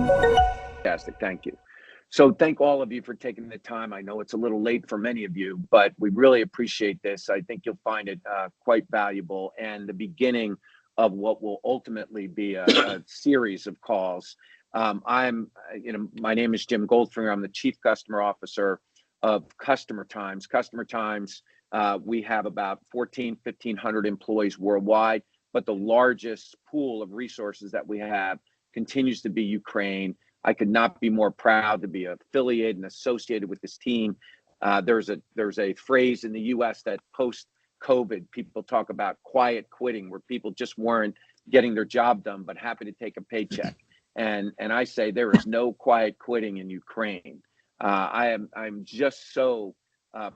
Fantastic. Thank you. So thank all of you for taking the time. I know it's a little late for many of you, but we really appreciate this. I think you'll find it quite valuable and the beginning of what will ultimately be a series of calls. My name is Jim Goldfinger. I'm the Chief Customer Officer of Customertimes. Customertimes, we have about 1,500 employees worldwide, but the largest pool of resources that we have continues to be Ukraine. I could not be more proud to be affiliated and associated with this team. There's a phrase in the U.S. that post-COVID, people talk about quiet quitting, where people just weren't getting their job done, but happy to take a paycheck. And I say there is no quiet quitting in Ukraine. I'm just so proud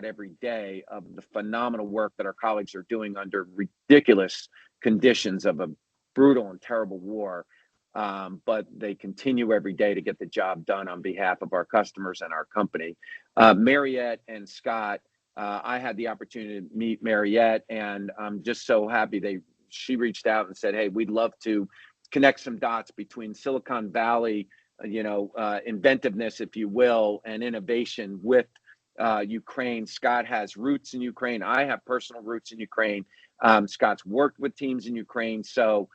every day of the phenomenal work that our colleagues are doing under ridiculous conditions of a brutal and terrible war. But they continue every day to get the job done on behalf of our customers and our company. Mariette and Scott, I had the opportunity to meet Mariette, and I'm just so happy she reached out and said, hey, we'd love to connect some dots between Silicon Valley, inventiveness, if you will, and innovation with Ukraine. Scott has roots in Ukraine. I have personal roots in Ukraine. Scott's worked with teams in Ukraine. So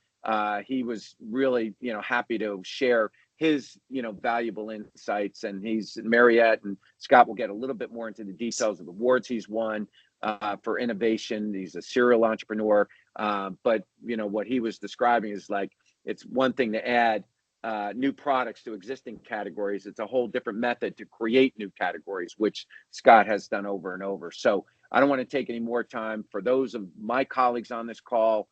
he was really, happy to share his, valuable insights. And Mariette and Scott will get a little bit more into the details of awards he's won for innovation. He's a serial entrepreneur. But, what he was describing is like, it's one thing to add new products to existing categories. It's a whole different method to create new categories, which Scott has done over and over. So I don't want to take any more time. For those of my colleagues on this call,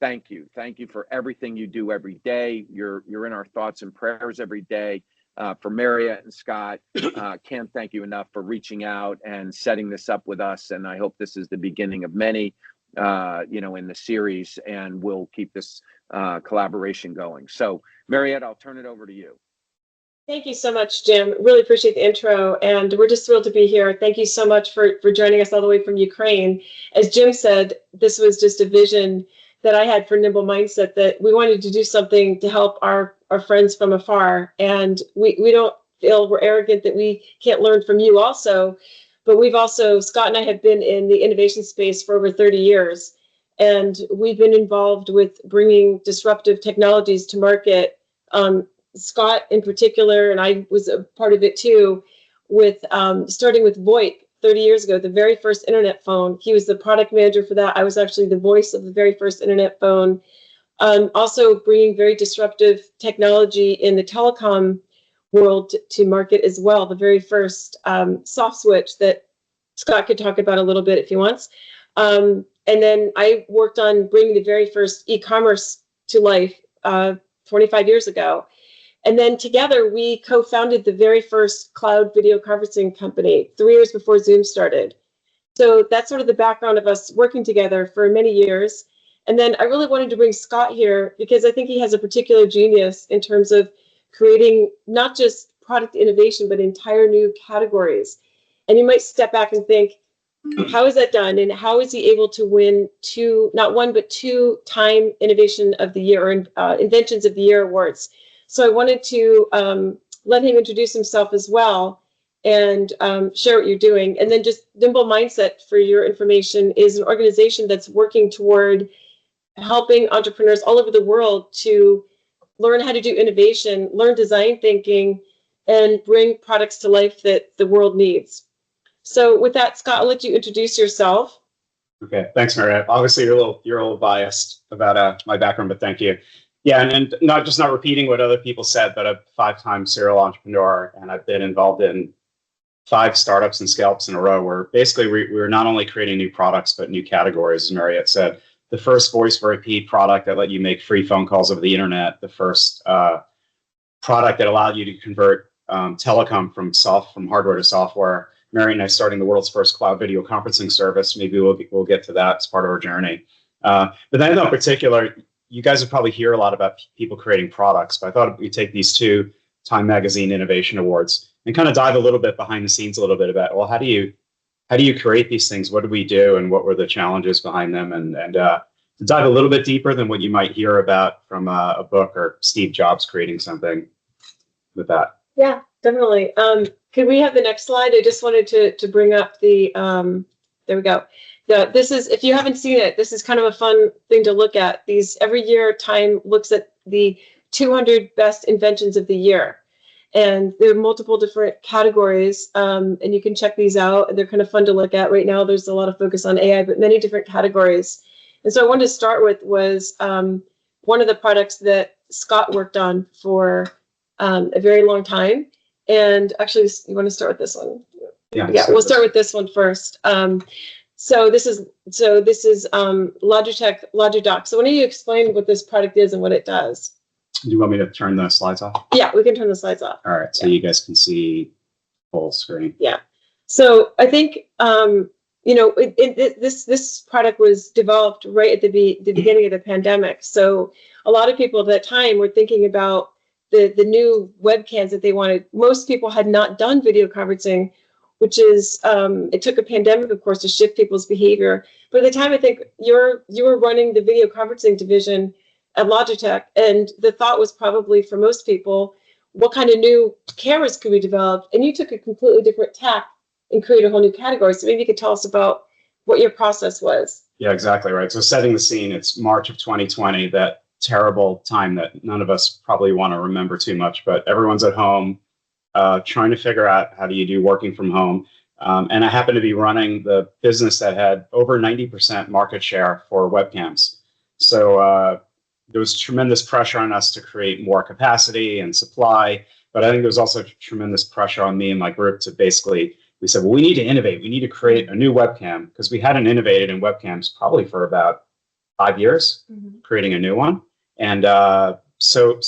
thank you. Thank you for everything you do every day. You're in our thoughts and prayers every day. For Mariette and Scott, can't thank you enough for reaching out and setting this up with us. And I hope this is the beginning of many, in the series, and we'll keep this collaboration going. So Mariette, I'll turn it over to you. Thank you so much, Jim. Really appreciate the intro, and we're just thrilled to be here. Thank you so much for joining us all the way from Ukraine. As Jim said, this was just a vision that I had for NIMBLE Mindset, that we wanted to do something to help our friends from afar. And we don't feel we're arrogant that we can't learn from you also, but Scott and I have been in the innovation space for over 30 years. And we've been involved with bringing disruptive technologies to market. Scott in particular, and I was a part of it too, with starting with VoIP 30 years ago, the very first internet phone. He was the product manager for that. I was actually the voice of the very first internet phone. Also bringing very disruptive technology in the telecom world to market as well. The very first soft switch that Scott could talk about a little bit if he wants. And then I worked on bringing the very first e-commerce to life 25 years ago. And then together we co-founded the very first cloud video conferencing company 3 years before Zoom started. So that's sort of the background of us working together for many years. And then I really wanted to bring Scott here because I think he has a particular genius in terms of creating not just product innovation, but entire new categories. And you might step back and think, how is that done? And how is he able to win not one, but two Time Innovation of the Year or Inventions of the Year awards? So I wanted to let him introduce himself as well and share what you're doing. And then just NIMBLE Mindset, for your information, is an organization that's working toward helping entrepreneurs all over the world to learn how to do innovation, learn design thinking, and bring products to life that the world needs. So with that, Scott, I'll let you introduce yourself. Okay, thanks, Mariette. Obviously, you're a little biased about my background, but thank you. Yeah, and not repeating what other people said, but a 5-time serial entrepreneur, and I've been involved in 5 startups and scale-ups in a row, where basically we were not only creating new products, but new categories, as Mariette said. The first voice for IP product that let you make free phone calls over the internet, the first product that allowed you to convert telecom from hardware to software. Mariette and I starting the world's first cloud video conferencing service. Maybe we'll get to that as part of our journey. But then in particular, you guys would probably hear a lot about people creating products, but I thought we'd take these 2 Time Magazine Innovation Awards and kind of dive a little bit behind the scenes a little bit about, well, how do you create these things? What did we do, and what were the challenges behind them? And to dive a little bit deeper than what you might hear about from a book or Steve Jobs creating something. with that. Yeah, definitely. Could we have the next slide? I just wanted to bring up the, there we go. This is, if you haven't seen it, this is kind of a fun thing to look at. These every year Time looks at the 200 best inventions of the year. And there are multiple different categories, and you can check these out. They're kind of fun to look at. Right now, there's a lot of focus on AI, but many different categories. And so I wanted to start with was one of the products that Scott worked on for a very long time. And actually, you want to start with this one? Yeah, we'll start with this one first. So this is Logitech LogiDock. So why don't you explain what this product is and what it does? Do you want me to turn the slides off? Yeah, we can turn the slides off. All right, so you guys can see full screen. Yeah. So I think this product was developed right at the beginning of the pandemic. So a lot of people at that time were thinking about the new webcams that they wanted. Most people had not done video conferencing, which is it took a pandemic, of course, to shift people's behavior. But at the time, I think you were running the video conferencing division at Logitech, and the thought was probably for most people, what kind of new cameras could we develop? And you took a completely different tack and created a whole new category. So maybe you could tell us about what your process was. Yeah, exactly right. So setting the scene, it's March of 2020, that terrible time that none of us probably want to remember too much, but everyone's at home trying to figure out how do you do working from home. And I happened to be running the business that had over 90% market share for webcams. So there was tremendous pressure on us to create more capacity and supply, but I think there was also tremendous pressure on me and my group to basically, we said, well, we need to innovate. We need to create a new webcam because we hadn't innovated in webcams probably for about 5 years, creating a new one. And so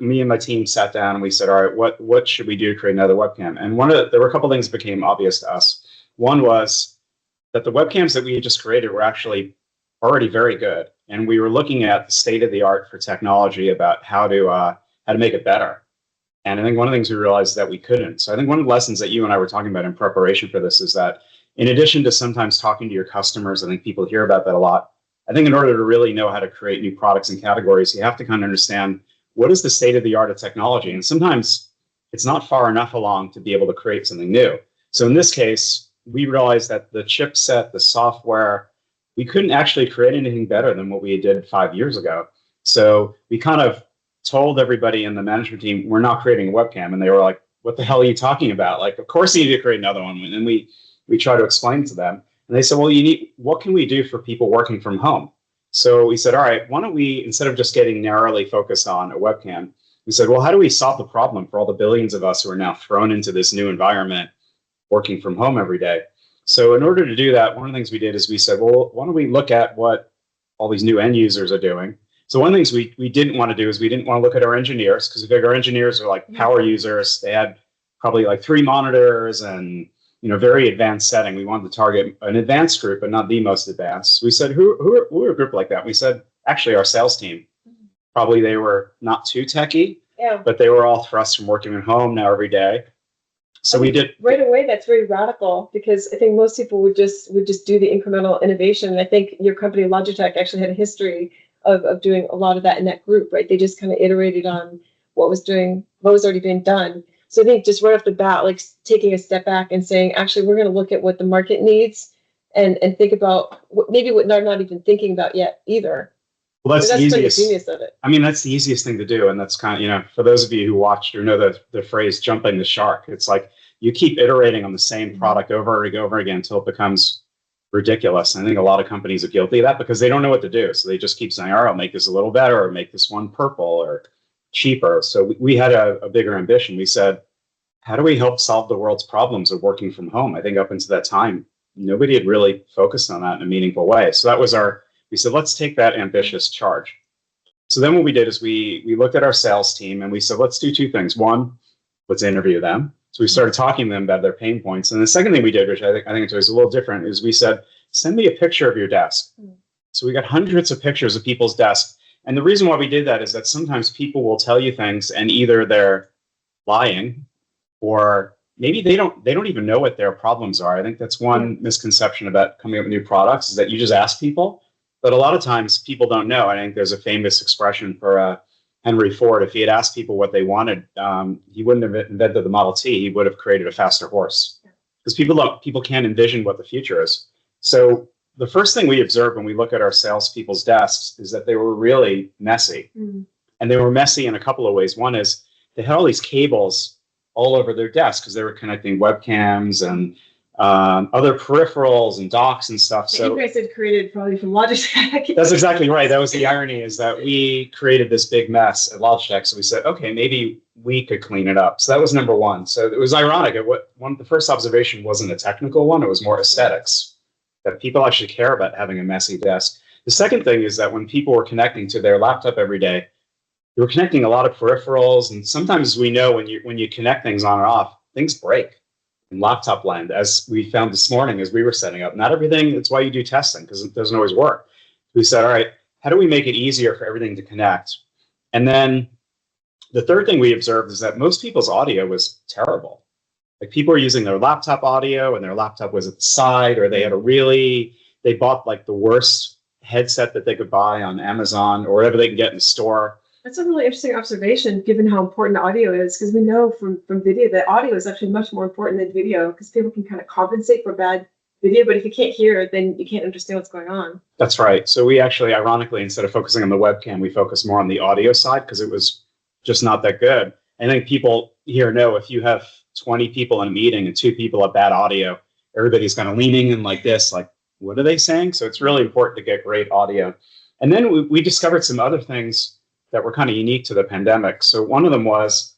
me and my team sat down and we said, all right, what should we do to create another webcam? And there were a couple things that became obvious to us. One was that the webcams that we had just created were actually already very good. And we were looking at the state of the art for technology about how to make it better. And I think one of the things we realized is that we couldn't. So I think one of the lessons that you and I were talking about in preparation for this is that in addition to sometimes talking to your customers, I think people hear about that a lot. I think in order to really know how to create new products and categories, you have to kind of understand what is the state of the art of technology. And sometimes it's not far enough along to be able to create something new. So in this case, we realized that the chipset, the software, we couldn't actually create anything better than what we did 5 years ago. So we kind of told everybody in the management team, we're not creating a webcam. And they were like, what the hell are you talking about? Like, of course you need to create another one. And we try to explain to them. And they said, well, what can we do for people working from home? So we said, all right, why don't we, instead of just getting narrowly focused on a webcam, we said, well, how do we solve the problem for all the billions of us who are now thrown into this new environment working from home every day? So in order to do that, one of the things we did is we said, well, why don't we look at what all these new end users are doing? So one of the things we didn't want to do is we didn't want to look at our engineers, because we figured our engineers are like power users. They had probably like 3 monitors and very advanced setting. We wanted to target an advanced group, but not the most advanced. We said, who are a group like that? We said, actually, our sales team. Probably they were not too techy, but they were all thrust from working at home now every day. So we did right away. That's very radical, because I think most people would just do the incremental innovation. And I think your company Logitech actually had a history of doing a lot of that in that group, right? They just kind of iterated on what was already being done. So I think just right off the bat, like taking a step back and saying, actually, we're going to look at what the market needs and think about what they're not even thinking about yet either. Well, that's the easiest. The genius of it. I mean, that's the easiest thing to do. And that's kind of, for those of you who watched or know the phrase jumping the shark, it's like you keep iterating on the same product over and over again until it becomes ridiculous. And I think a lot of companies are guilty of that because they don't know what to do. So they just keep saying, all right, I'll make this a little better, or make this one purple or cheaper. So we had a bigger ambition. We said, how do we help solve the world's problems of working from home? I think up until that time, nobody had really focused on that in a meaningful way. So that was we said, let's take that ambitious charge. So then what we did is we looked at our sales team and we said, let's do 2 things. One, let's interview them. So we started talking to them about their pain points. And the second thing we did, which I think it's always a little different, is we said, send me a picture of your desk. So we got hundreds of pictures of people's desks. And the reason why we did that is that sometimes people will tell you things and either they're lying or maybe they don't even know what their problems are. I think that's one misconception about coming up with new products, is that you just ask people. But a lot of times people don't know. I think there's a famous expression for Henry Ford, if he had asked people what they wanted, he wouldn't have invented the Model T. He would have created a faster horse, because people can't envision what the future is. So the first thing we observed when we look at our salespeople's desks is that they were really messy. And they were messy in a couple of ways. One is they had all these cables all over their desk because they were connecting webcams and other peripherals and docks and stuff. So you guys had created probably from Logitech. That's exactly right. That was the irony, is that we created this big mess at Logitech. So we said, okay, maybe we could clean it up. So that was number one. So it was ironic. The first observation wasn't a technical one. It was more aesthetics, that people actually care about having a messy desk. The second thing is that when people were connecting to their laptop every day, they were connecting a lot of peripherals. And sometimes we know when you connect things on and off, things break. In laptop land, as we found this morning as we were setting up. Not everything, that's why you do testing, because it doesn't always work. We said, all right, how do we make it easier for everything to connect? And then the third thing we observed is that most people's audio was terrible. Like, people were using their laptop audio and their laptop was at the side, or they bought like the worst headset that they could buy on Amazon or whatever they can get in the store. That's a really interesting observation, given how important audio is, because we know from video that audio is actually much more important than video, because people can kind of compensate for bad video, but if you can't hear, then you can't understand what's going on. That's right. So we actually, ironically, instead of focusing on the webcam, we focused more on the audio side because it was just not that good. I think people here know, if you have 20 people in a meeting and 2 people have bad audio, everybody's kind of leaning in like this, like, what are they saying? So it's really important to get great audio. And then we discovered some other things that were kind of unique to the pandemic. So one of them was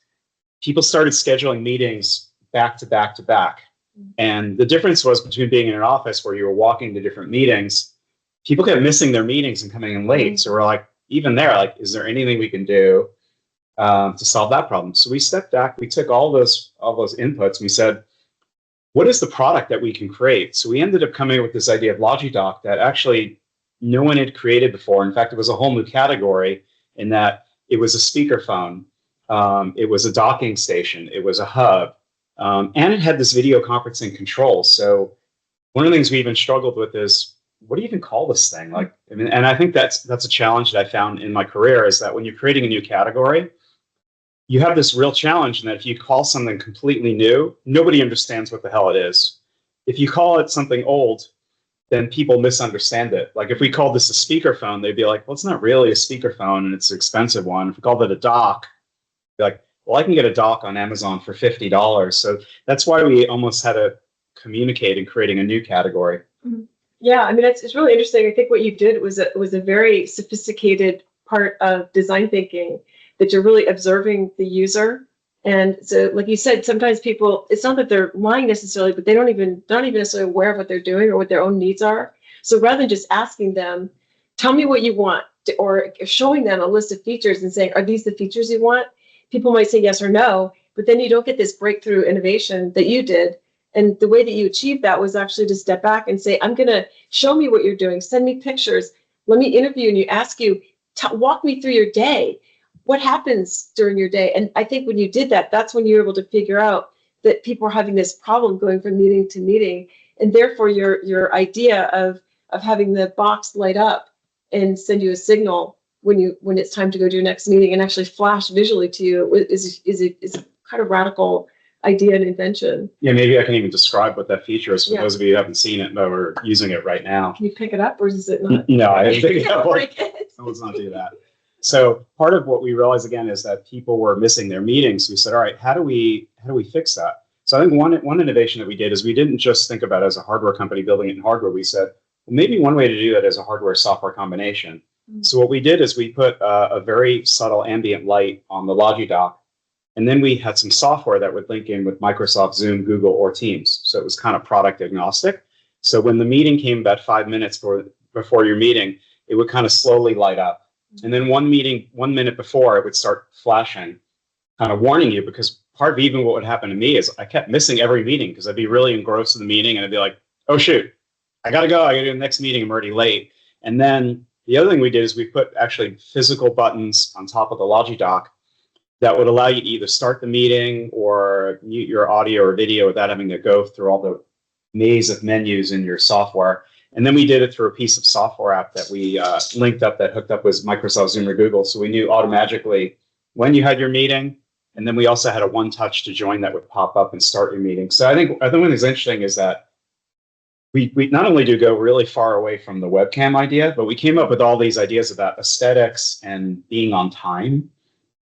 people started scheduling meetings back to back to back. And the difference was between being in an office where you were walking to different meetings, people kept missing their meetings and coming in late. So we're like, even there, like, is there anything we can do to solve that problem? So we stepped back, we took all those inputs, and we said, what is the product that we can create? So we ended up coming up with this idea of LogiDock that actually no one had created before. In fact, it was a whole new category, in that it was a speakerphone, it was a docking station, it was a hub, and it had this video conferencing control. So one of the things we even struggled with is, what do you even call this thing? Like, I mean, and I think that's a challenge that I found in my career, is that when you're creating a new category, you have this real challenge in that if you call something completely new, nobody understands what the hell it is. If you call it something old, then people misunderstand it. Like, if we called this a speakerphone, they'd be like, well, it's not really a speakerphone and it's an expensive one. If we called it a dock, they'd be like, well, I can get a dock on Amazon for $50. So that's why we almost had to communicate in creating a new category. Yeah, I mean, it's really interesting. I think what you did was a very sophisticated part of design thinking, that you're really observing the user. And so, like you said, sometimes people, it's not that they're lying necessarily, but they're not even necessarily aware of what they're doing or what their own needs are. So rather than just asking them, tell me what you want, or showing them a list of features and saying, are these the features you want? People might say yes or no, but then you don't get this breakthrough innovation that you did. And the way that you achieved that was actually to step back and say, I'm going to show me what you're doing. Send me pictures. Let me interview you. Ask you, walk me through your day. What happens during your day? And I think when you did that, that's when you were able to figure out that people are having this problem going from meeting to meeting. And therefore, your idea of having the box light up and send you a signal when it's time to go to your next meeting and actually flash visually to you is a kind of radical idea and invention. Yeah, maybe I can even describe what that feature is for those of you who haven't seen it but are using it right now. Can you pick it up, or is it not? No, I didn't pick it up. Let's not do that. So part of what we realized, again, is that people were missing their meetings. We said, all right, how do we fix that? So I think one innovation that we did is we didn't just think about it as a hardware company building it in hardware. We said, well, maybe one way to do that is a hardware-software combination. So what we did is we put a very subtle ambient light on the LogiDock, and then we had some software that would link in with Microsoft, Zoom, Google, or Teams. So it was kind of product agnostic. So when the meeting came about 5 minutes before your meeting, it would kind of slowly light up. And then 1 minute before, it would start flashing, kind of warning you, because part of even what would happen to me is I kept missing every meeting because I'd be really engrossed in the meeting and I'd be like, oh, shoot, I got to go. I got to do the next meeting. I'm already late. And then the other thing we did is we put actually physical buttons on top of the LogiDock that would allow you to either start the meeting or mute your audio or video without having to go through all the maze of menus in your software. And then we did it through a piece of software app that we linked up that hooked up with Microsoft, Zoom, or Google. So we knew automatically when you had your meeting. And then we also had a one-touch to join that would pop up and start your meeting. So I think one thing that's interesting is that we not only do go really far away from the webcam idea, but we came up with all these ideas about aesthetics and being on time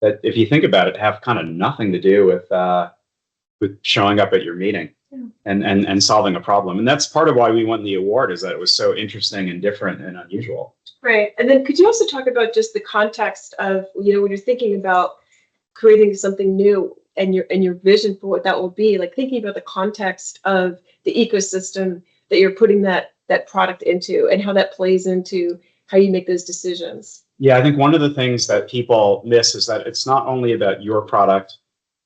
that, if you think about it, have kind of nothing to do with showing up at your meeting and solving a problem. And that's part of why we won the award, is that it was so interesting and different and unusual. Right. And then could you also talk about just the context of, when you're thinking about creating something new and your vision for what that will be, like thinking about the context of the ecosystem that you're putting that product into and how that plays into how you make those decisions. Yeah, I think one of the things that people miss is that it's not only about your product,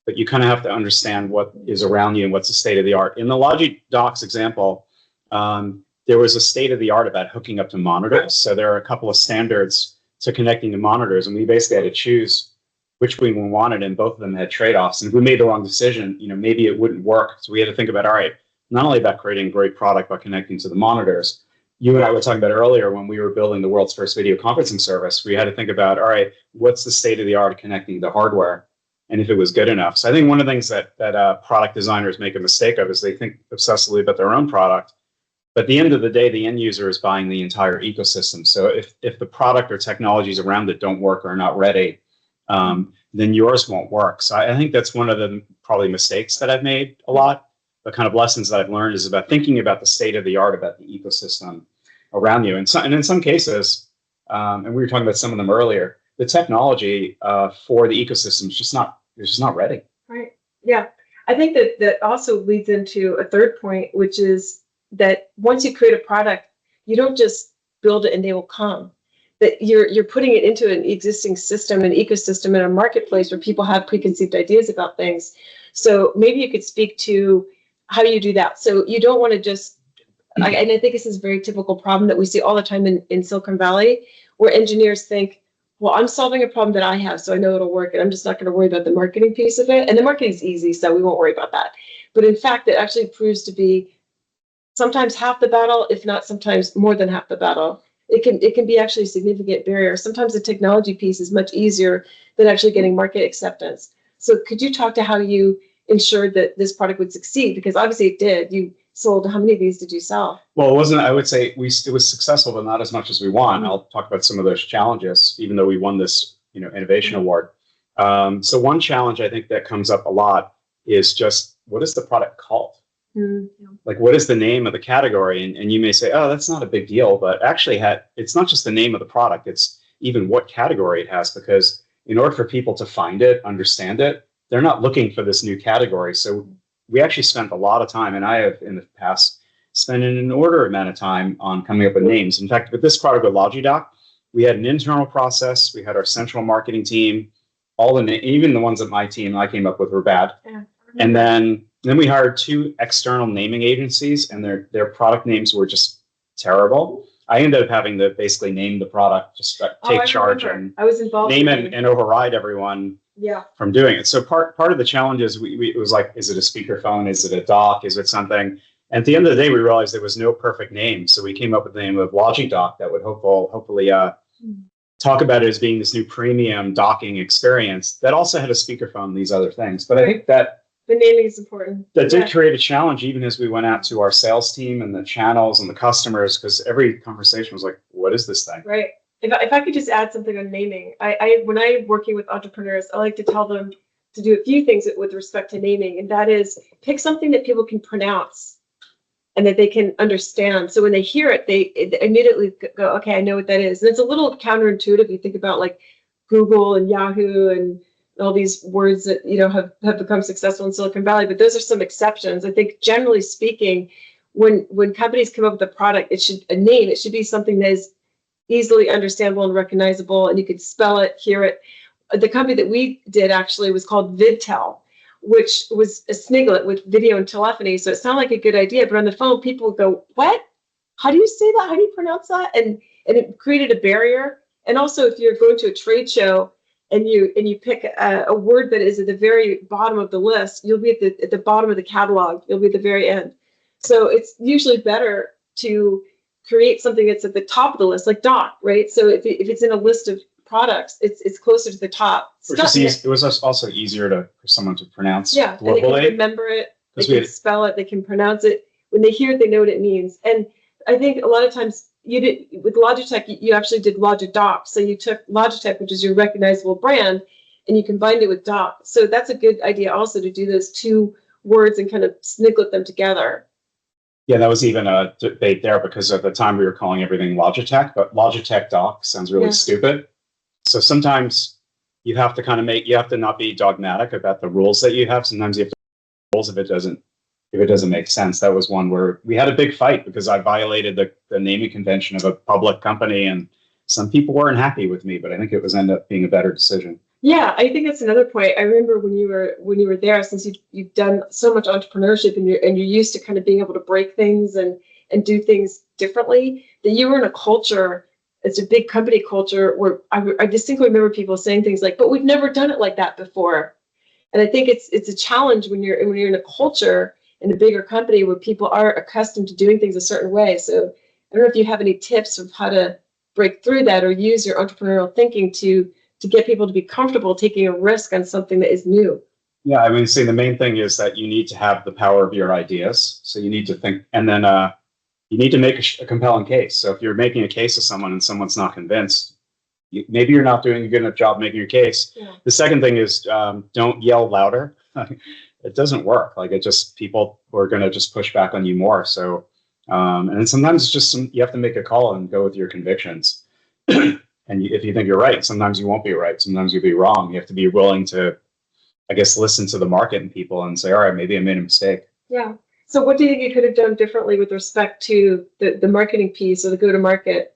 but you kind of have to understand what is around you and what's the state of the art. In the Logic Docs example, there was a state of the art about hooking up to monitors. So there are a couple of standards to connecting to monitors, and we basically had to choose which we wanted, and both of them had trade-offs. And if we made the wrong decision, maybe it wouldn't work. So we had to think about, all right, not only about creating a great product, but connecting to the monitors. You and I were talking about earlier when we were building the world's first video conferencing service, we had to think about, all right, what's the state of the art of connecting the hardware, and if it was good enough. So I think one of the things that product designers make a mistake of is they think obsessively about their own product. But at the end of the day, the end user is buying the entire ecosystem. So if the product or technologies around it don't work or are not ready, then yours won't work. So I think that's one of the probably mistakes that I've made a lot. The kind of lessons that I've learned is about thinking about the state of the art, about the ecosystem around you. And in some cases, and we were talking about some of them earlier, the technology for the ecosystem is just not ready. Right. Yeah. I think that also leads into a third point, which is that once you create a product, you don't just build it and they will come. That you're putting it into an existing system, an ecosystem, in a marketplace where people have preconceived ideas about things. So maybe you could speak to how you do that. So you don't want to just, and I think this is a very typical problem that we see all the time in Silicon Valley, where engineers think, well, I'm solving a problem that I have, so I know it'll work, and I'm just not going to worry about the marketing piece of it. And the marketing is easy, so we won't worry about that. But in fact, it actually proves to be sometimes half the battle, if not sometimes more than half the battle. It can be actually a significant barrier. Sometimes the technology piece is much easier than actually getting market acceptance. So could you talk to how you ensured that this product would succeed? Because obviously it did. You sold, how many of these did you sell? Well, it wasn't, I would say it was successful, but not as much as we want. I'll talk about some of those challenges, even though we won this, innovation award. So one challenge I think that comes up a lot is just, what is the product called? Like, what is the name of the category? And you may say, oh, that's not a big deal, but actually it's not just the name of the product, it's even what category it has, because in order for people to find it, understand it, they're not looking for this new category. So we actually spent a lot of time, and I have in the past spent an inordinate amount of time on coming up with names. In fact, with this product with Logidoc, we had an internal process, we had our central marketing team, even the ones that my team I came up with were bad. Yeah. And then we hired 2 external naming agencies, and their product names were just terrible. I ended up having to basically name the product, just take charge and I was involved name it and override everyone from doing it. So part of the challenge is it was like, is it a speakerphone? Is it a dock? Is it something? And at the end of the day, we realized there was no perfect name. So we came up with the name of Logidoc that would hopefully talk about it as being this new premium docking experience that also had a speakerphone and these other things. But I think that the naming is important. That did create a challenge, even as we went out to our sales team and the channels and the customers, because every conversation was like, what is this thing? Right. If I could just add something on naming, when I'm working with entrepreneurs, I like to tell them to do a few things with respect to naming, and that is pick something that people can pronounce and that they can understand. So when they hear it, they immediately go, okay, I know what that is. And it's a little counterintuitive. You think about like Google and Yahoo and all these words that have become successful in Silicon Valley, but those are some exceptions. I think generally speaking, when companies come up with a product, it should be something that is easily understandable and recognizable, and you could spell it, hear it. The company that we did actually was called VidTel, which was a sniglet with video and telephony. So it sounded like a good idea, but on the phone, people would go, what? How do you say that? How do you pronounce that? And it created a barrier. And also, if you're going to a trade show and you pick a word that is at the very bottom of the list, you'll be at the bottom of the catalog. You'll be at the very end. So it's usually better to create something that's at the top of the list, like doc, right? So if it's in a list of products, it's closer to the top. It was also easier for someone to pronounce. Yeah, and they can remember it, they can spell it, they can pronounce it. When they hear it, they know what it means. And I think a lot of times with Logitech, you actually did Logidoc. So you took Logitech, which is your recognizable brand, and you combined it with doc. So that's a good idea also to do those two words and kind of sniglet them together. Yeah, that was even a debate there because at the time we were calling everything Logitech, but Logitech doc sounds really stupid. So sometimes you have to you have to not be dogmatic about the rules that you have. Sometimes you have to rules if it doesn't make sense. That was one where we had a big fight because I violated the naming convention of a public company, and some people weren't happy with me, but I think it was ended up being a better decision. Yeah, I think that's another point. I remember when you were there, since you've done so much entrepreneurship and you're used to kind of being able to break things and do things differently, that you were in a culture, it's a big company culture where I distinctly remember people saying things like, "But we've never done it like that before." And I think it's a challenge when you're in a culture in a bigger company where people are accustomed to doing things a certain way. So I don't know if you have any tips of how to break through that or use your entrepreneurial thinking to get people to be comfortable taking a risk on something that is new. Yeah, I mean, the main thing is that you need to have the power of your ideas. So you need to think, and then you need to make a compelling case. So if you're making a case to someone and someone's not convinced, maybe you're not doing a good enough job making your case. Yeah. The second thing is don't yell louder. It doesn't work. Like people are going to just push back on you more. So, and then sometimes it's just you have to make a call and go with your convictions. And if you think you're right, sometimes you won't be right. Sometimes you'll be wrong. You have to be willing to, I guess, listen to the market and people and say, all right, maybe I made a mistake. Yeah. So what do you think you could have done differently with respect to the marketing piece or the go-to-market?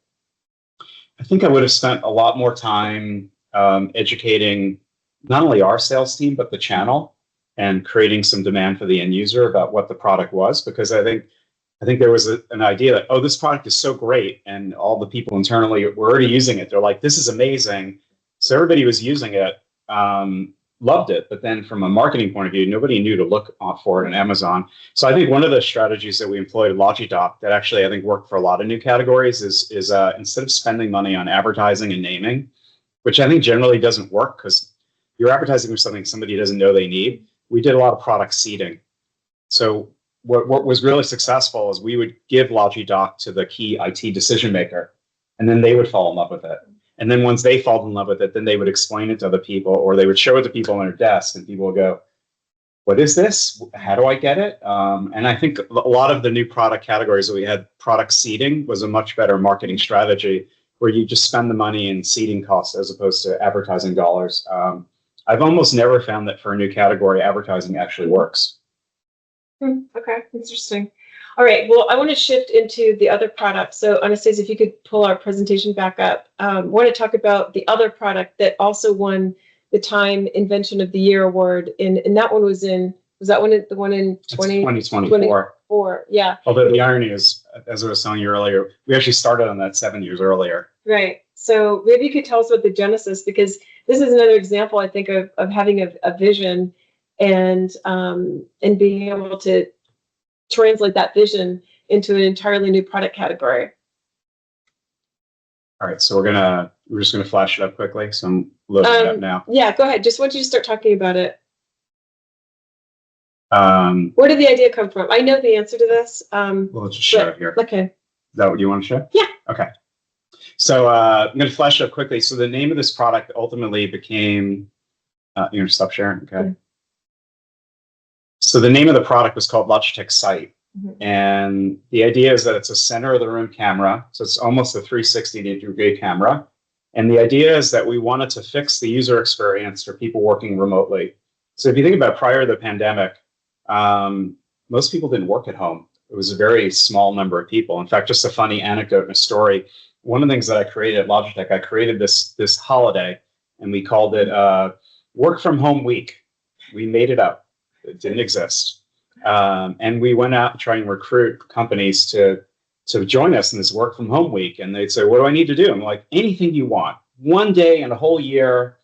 I think I would have spent a lot more time educating not only our sales team, but the channel and creating some demand for the end user about what the product was. Because I think there was an idea that, oh, this product is so great. And all the people internally were already using it. They're like, this is amazing. So everybody was using it, loved it. But then from a marketing point of view, nobody knew to look for it on Amazon. So I think one of the strategies that we employed at Logidoc that actually I think worked for a lot of new categories is instead of spending money on advertising and naming, which I think generally doesn't work because you're advertising for something somebody doesn't know they need, we did a lot of product seeding. So what was really successful is we would give Logidoc to the key IT decision maker, and then they would fall in love with it. And then once they fall in love with it, then they would explain it to other people, or they would show it to people on their desk, and people would go, what is this? How do I get it? And I think a lot of the new product categories that we had, product seeding was a much better marketing strategy where you just spend the money in seeding costs as opposed to advertising dollars. I've almost never found that for a new category, advertising actually works. Okay, interesting. All right, well, I want to shift into the other product. So Anastasia, if you could pull our presentation back up. I want to talk about the other product that also won the Time Invention of the Year award. And that one was that one the one in 2024? Yeah. Although the irony is, as I was telling you earlier, we actually started on that 7 years earlier. Right. So maybe you could tell us about the genesis, because this is another example, I think, of having a vision and being able to translate that vision into an entirely new product category. All right, so we're just gonna flash it up quickly. So I'm loading it up now. Yeah, go ahead. Just want you to start talking about it. Where did the idea come from? I know the answer to this. Well, let's just show it here. Okay. Is that what you want to show? Yeah. Okay. So I'm going to flash it up quickly. So the name of this product ultimately became. You're going to stop sharing, okay? Mm-hmm. So the name of the product was called Logitech Sight. Mm-hmm. And the idea is that it's a center of the room camera. So it's almost a 360-degree camera. And the idea is that we wanted to fix the user experience for people working remotely. So if you think about prior to the pandemic, most people didn't work at home. It was a very small number of people. In fact, just a funny anecdote and a story. One of the things that I created at Logitech, I created this holiday, and we called it Work From Home Week. We made it up. It didn't exist. And we went out to try and recruit companies to join us in this Work From Home Week. And they'd say, what do I need to do? I'm like, anything you want. One day in a whole year,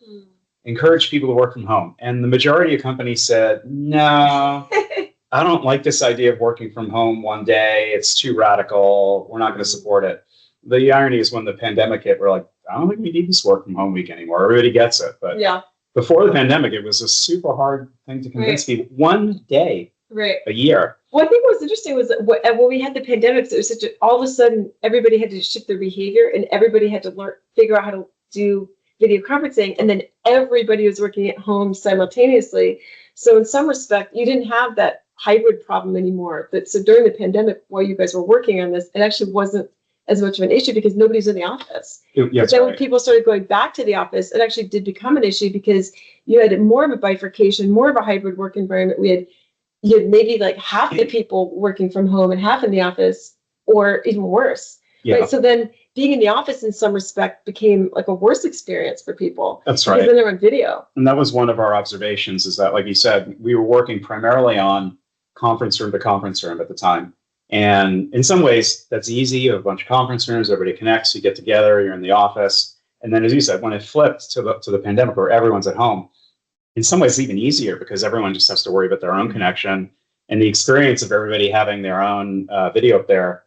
encourage people to work from home. And the majority of companies said, no, I don't like this idea of working from home one day. It's too radical. We're not going to support it. The irony is when the pandemic hit, we're like, I don't think we need this work from home week anymore. Everybody gets it. But Yeah. before the pandemic, it was a super hard thing to convince people. One day a year. Well, I think what was interesting was that when we had the pandemic, it was such a, all of a sudden everybody had to shift their behavior and everybody had to figure out how to do video conferencing, and then everybody was working at home simultaneously. So in some respect, you didn't have that hybrid problem anymore. But so during the pandemic, while you guys were working on this, it actually wasn't as much of an issue because nobody's in the office. But then when people started going back to the office, it actually did become an issue because you had more of a bifurcation, more of a hybrid work environment. You had maybe like half the people working from home and half in the office, or even worse. Yeah. Right. So then being in the office in some respect became like a worse experience for people. That's right. Because then they're on video. And that was one of our observations, is that, like you said, we were working primarily on conference room to conference room at the time. And in some ways, that's easy. You have a bunch of conference rooms, everybody connects, you get together, you're in the office. And then, as you said, when it flipped to the pandemic where everyone's at home, in some ways, it's even easier because everyone just has to worry about their own connection. And the experience of everybody having their own video up there,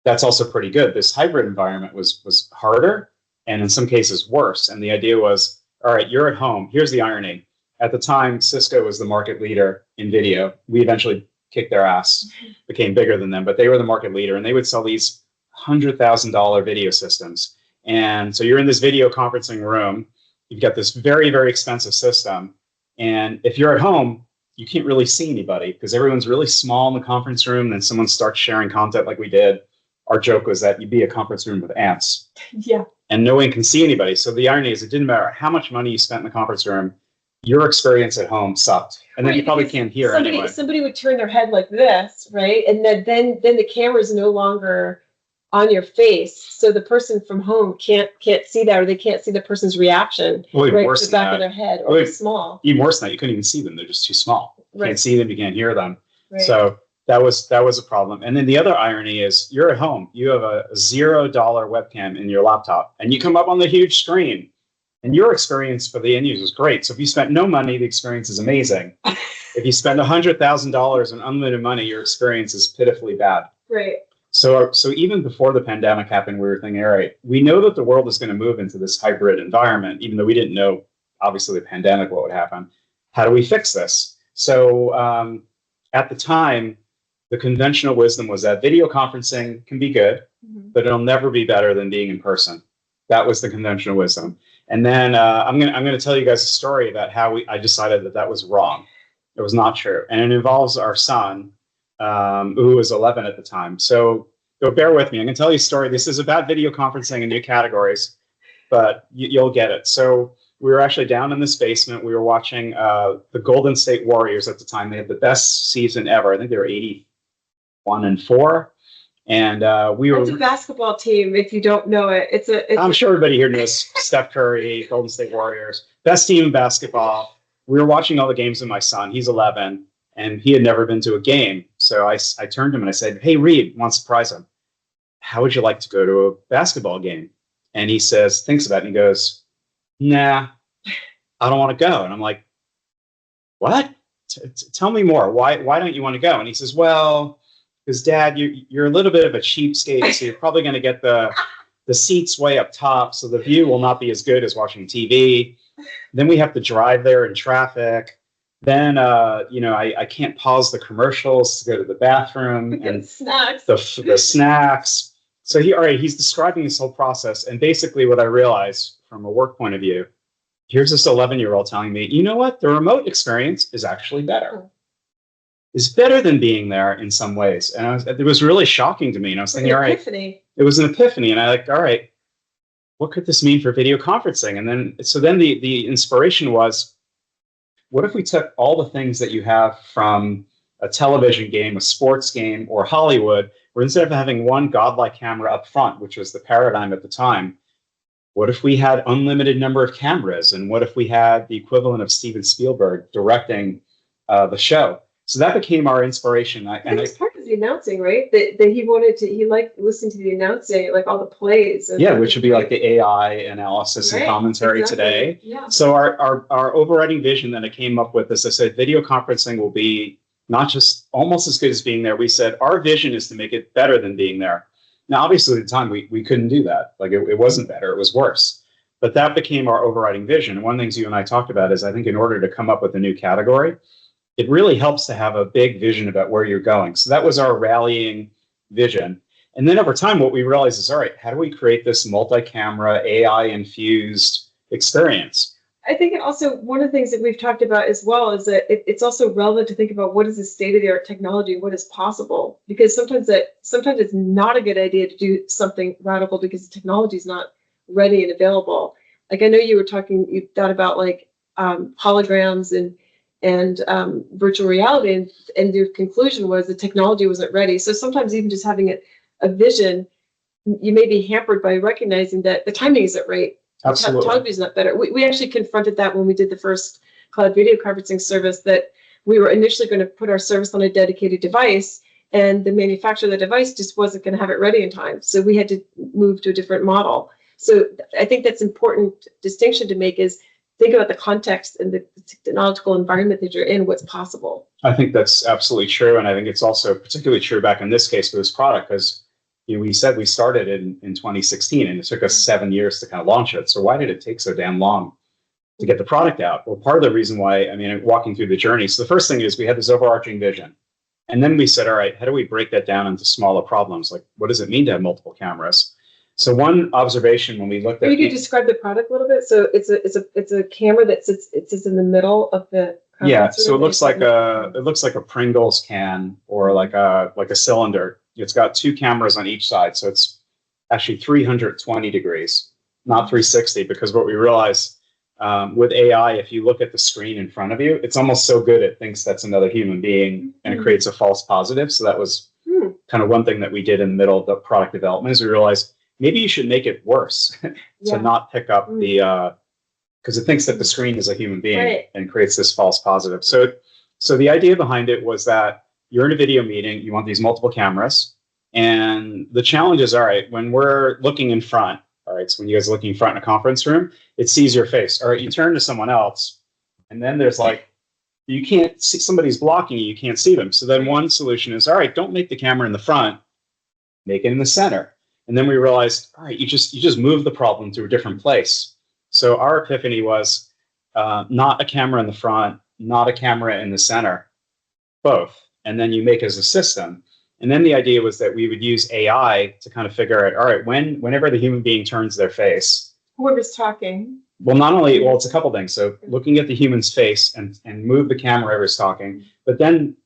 that's also pretty good. This hybrid environment was harder and in some cases worse. And the idea was, all right, you're at home. Here's the irony. At the time, Cisco was the market leader in video. We eventually kicked their ass, became bigger than them, but they were the market leader, and they would sell these $100,000 video systems. And so you're in this video conferencing room. You've got this very, very expensive system. And if you're at home, you can't really see anybody because everyone's really small in the conference room. Then someone starts sharing content like we did. Our joke was that you'd be a conference room with ants. Yeah. And no one can see anybody. So the irony is it didn't matter how much money you spent in the conference room, your experience at home sucked. And then you probably can't hear anyway. Somebody would turn their head like this, right? And then the camera's no longer on your face. So the person from home can't see that, or they can't see the person's reaction right to the back of their head, or it's small. Even worse than that, you couldn't even see them. They're just too small. You can't see them, you can't hear them. Right. So that was a problem. And then the other irony is you're at home, you have a $0 webcam in your laptop, and you come up on the huge screen, and your experience for the end user is great. So if you spent no money, the experience is amazing. If you spend $100,000 in unlimited money, your experience is pitifully bad. Right. So even before the pandemic happened, we were thinking, all right, we know that the world is going to move into this hybrid environment, even though we didn't know, obviously, the pandemic, what would happen. How do we fix this? So at the time, the conventional wisdom was that video conferencing can be good, but it'll never be better than being in person. That was the conventional wisdom. And then I'm going to tell you guys a story about how I decided that was wrong. It was not true. And it involves our son, who was 11 at the time. So bear with me. I'm going to tell you a story. This is about video conferencing in new categories, but you'll get it. So we were actually down in this basement. We were watching the Golden State Warriors at the time. They had the best season ever. I think they were 81-4. And we were. It's a basketball team. If you don't know it, it's I'm sure everybody here knows Steph Curry, Golden State Warriors, best team in basketball. We were watching all the games with my son. He's 11, and he had never been to a game. So I turned to him and I said, "Hey, Reed, want to surprise him? How would you like to go to a basketball game?" And he says, thinks about it, and he goes, "Nah, I don't want to go." And I'm like, "What? Tell me more. Why don't you want to go?" And he says, "Well, because Dad, you're a little bit of a cheapskate, so you're probably going to get the seats way up top, so the view will not be as good as watching TV. Then we have to drive there in traffic. Then I can't pause the commercials to go to the bathroom and snacks. The snacks." So he's describing this whole process, and basically what I realized from a work point of view, here's this 11-year-old telling me, you know what, the remote experience is actually better. Is better than being there in some ways. And it was really shocking to me. And I was thinking, all right, it was an epiphany. And all right, what could this mean for video conferencing? And then the inspiration was, what if we took all the things that you have from a television game, a sports game, or Hollywood, where instead of having one godlike camera up front, which was the paradigm at the time, what if we had unlimited number of cameras? And what if we had the equivalent of Steven Spielberg directing the show? So that became our inspiration. And it was part of the announcing, right? That he liked listening to the announcing, like all the plays. Yeah, which would be like the AI analysis and commentary today. Yeah. So our overriding vision that I came up with is, I said, video conferencing will be not just almost as good as being there. We said our vision is to make it better than being there. Now, obviously, at the time, we couldn't do that. Like, it wasn't better, it was worse. But that became our overriding vision. And one of the things you and I talked about is, I think in order to come up with a new category, it really helps to have a big vision about where you're going. So that was our rallying vision. And then over time, what we realized is, all right, how do we create this multi-camera, AI-infused experience? I think it also, one of the things that we've talked about as well is that it's also relevant to think about what is the state-of-the-art technology, what is possible, because sometimes it's not a good idea to do something radical because the technology is not ready and available. Like, I know you thought about like holograms and virtual reality, and your conclusion was the technology wasn't ready. So sometimes even just having a vision, you may be hampered by recognizing that the timing isn't right. Absolutely. Technology is not better. We actually confronted that when we did the first cloud video conferencing service, that we were initially going to put our service on a dedicated device, and the manufacturer of the device just wasn't going to have it ready in time. So we had to move to a different model. So I think that's important distinction to make, is think about the context and the technological environment that you're in, what's possible. I think that's absolutely true. And I think it's also particularly true back in this case for this product, because we said we started in 2016 and it took us 7 years to kind of launch it. So why did it take so damn long to get the product out? Well, part of the reason why, I mean, walking through the journey. So the first thing is we had this overarching vision. And then we said, all right, how do we break that down into smaller problems? Like, what does it mean to have multiple cameras? So one observation when we looked at— Maybe you could describe the product a little bit. So it's a camera that sits in the middle of the— Yeah, so it looks like a Pringles can, or like a cylinder. It's got 2 cameras on each side, so it's actually 320 degrees, not 360, because what we realized with AI, if you look at the screen in front of you, it's almost so good it thinks that's another human being, and it creates a false positive. So that was kind of one thing that we did in the middle of the product development, is we realized maybe you should make it worse to not pick up the because it thinks that the screen is a human being and creates this false positive. So the idea behind it was that you're in a video meeting, you want these multiple cameras, and the challenge is, all right, when we're looking in front, all right, so when you guys are looking in front in a conference room, it sees your face. All right, you turn to someone else, and then there's like, you can't see, somebody's blocking you can't see them. So then one solution is, all right, don't make the camera in the front, make it in the center. And then we realized, all right, you just move the problem to a different place. So our epiphany was not a camera in the front, not a camera in the center, both. And then you make it as a system. And then the idea was that we would use AI to kind of figure out, all right, whenever the human being turns their face, whoever's talking. Well, not only, well, it's a couple things. So looking at the human's face and move the camera whoever's talking, but then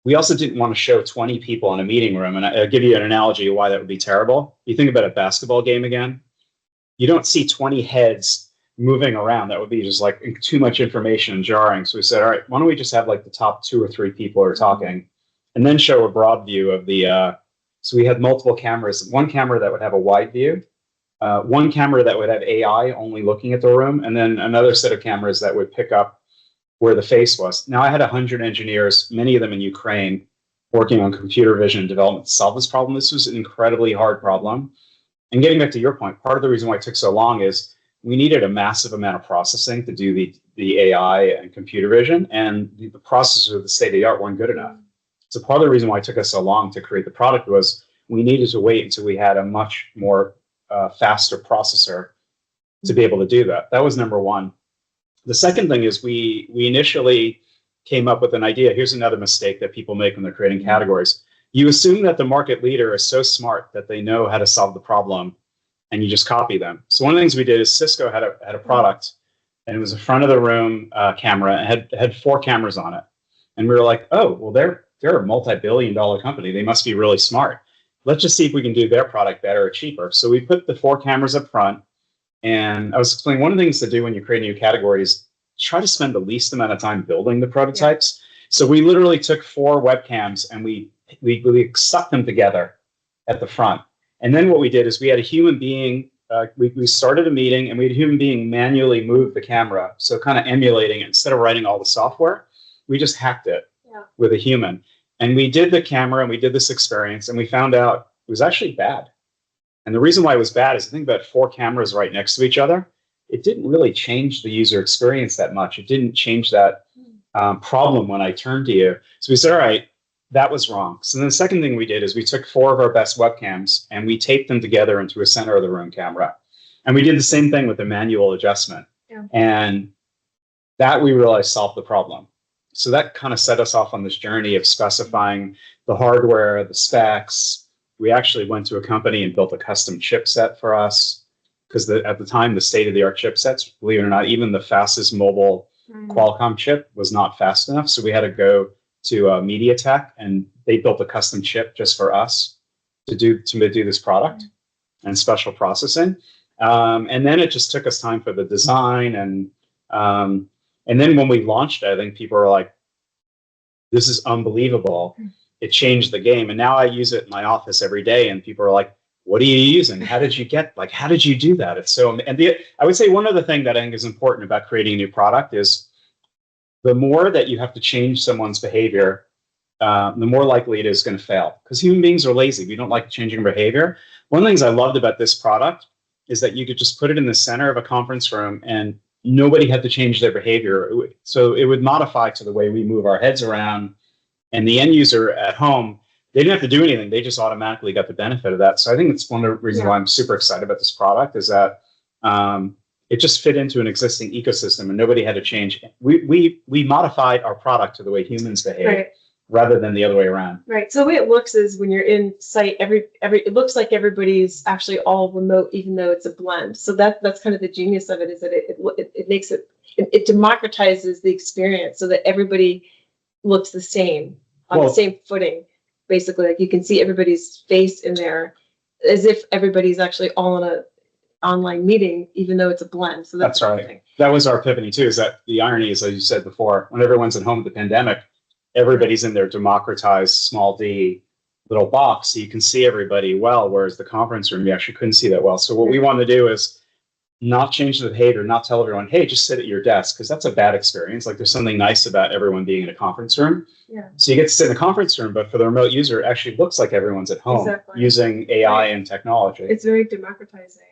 we also didn't want to show 20 people in a meeting room. And I'll give you an analogy of why that would be terrible. You think about a basketball game again. You don't see 20 heads moving around. That would be just like too much information and jarring. So we said, all right, why don't we just have like the top 2 or 3 people who are talking, and then show a broad view of the, so we had multiple cameras, one camera that would have a wide view, one camera that would have AI only looking at the room, and then another set of cameras that would pick up where the face was. Now, I had 100 engineers, many of them in Ukraine, working on computer vision development to solve this problem. This was an incredibly hard problem. And getting back to your point, part of the reason why it took so long is we needed a massive amount of processing to do the AI and computer vision, and the processors of the state-of-the-art weren't good enough. So part of the reason why it took us so long to create the product was we needed to wait until we had a much more faster processor to be able to do that. That was number one. The second thing is we initially came up with an idea. Here's another mistake that people make when they're creating categories. You assume that the market leader is so smart that they know how to solve the problem, and you just copy them. So one of the things we did is Cisco had a product, and it was a front of the room camera, and had 4 cameras on it. And we were like, oh, well, they're a multi-billion-dollar company. They must be really smart. Let's just see if we can do their product better or cheaper. So we put the 4 cameras up front, and I was explaining one of the things to do when you create a new category is try to spend the least amount of time building the prototypes. Yeah. So we literally took 4 webcams and we stuck them together at the front. And then what we did is we had a human being, we started a meeting and we had a human being manually move the camera. So kind of emulating it. Instead of writing all the software, we just hacked it with a human. And we did the camera and we did this experience and we found out it was actually bad. And the reason why it was bad is I think about 4 cameras right next to each other. It didn't really change the user experience that much. It didn't change that problem when I turned to you. So we said, all right, that was wrong. So then the second thing we did is we took 4 of our best webcams and we taped them together into a center of the room camera. And we did the same thing with the manual adjustment. Yeah. And that we realized solved the problem. So that kind of set us off on this journey of specifying the hardware, the specs. We actually went to a company and built a custom chipset for us because at the time, the state-of-the-art chipsets, believe it or not, even the fastest mobile Qualcomm chip was not fast enough. So we had to go to MediaTek, and they built a custom chip just for us to do this product and special processing. And then it just took us time for the design. And then when we launched it, I think people were like, this is unbelievable. It changed the game. And now I use it in my office every day. And people are like, what are you using? How did you do that? It's so, I would say one other thing that I think is important about creating a new product is the more that you have to change someone's behavior, the more likely it is going to fail. Because human beings are lazy. We don't like changing behavior. One of the things I loved about this product is that you could just put it in the center of a conference room and nobody had to change their behavior. So it would modify to the way we move our heads around. And the end user at home, they didn't have to do anything. They just automatically got the benefit of that. So I think it's one of the reasons why I'm super excited about this product is that it just fit into an existing ecosystem and nobody had to change. We modified our product to the way humans behave rather than the other way around. Right. So the way it looks is when you're in site, it looks like everybody's actually all remote, even though it's a blend. So that's kind of the genius of it is that it makes it democratizes the experience so that everybody looks the same on the same footing. Basically, like you can see everybody's face in there as if everybody's actually all in a online meeting, even though it's a blend. So that's right. Thing. That was our epiphany too, is that the irony is, as you said before, when everyone's at home with the pandemic, everybody's in their democratized small d little box. So you can see everybody well, whereas the conference room, you actually couldn't see that well. So what we want to do is not change the behavior, not tell everyone, hey, just sit at your desk, because that's a bad experience. Like there's something nice about everyone being in a conference room. Yeah. So you get to sit in a conference room, but for the remote user, it actually looks like everyone's at home using AI and technology. It's very democratizing.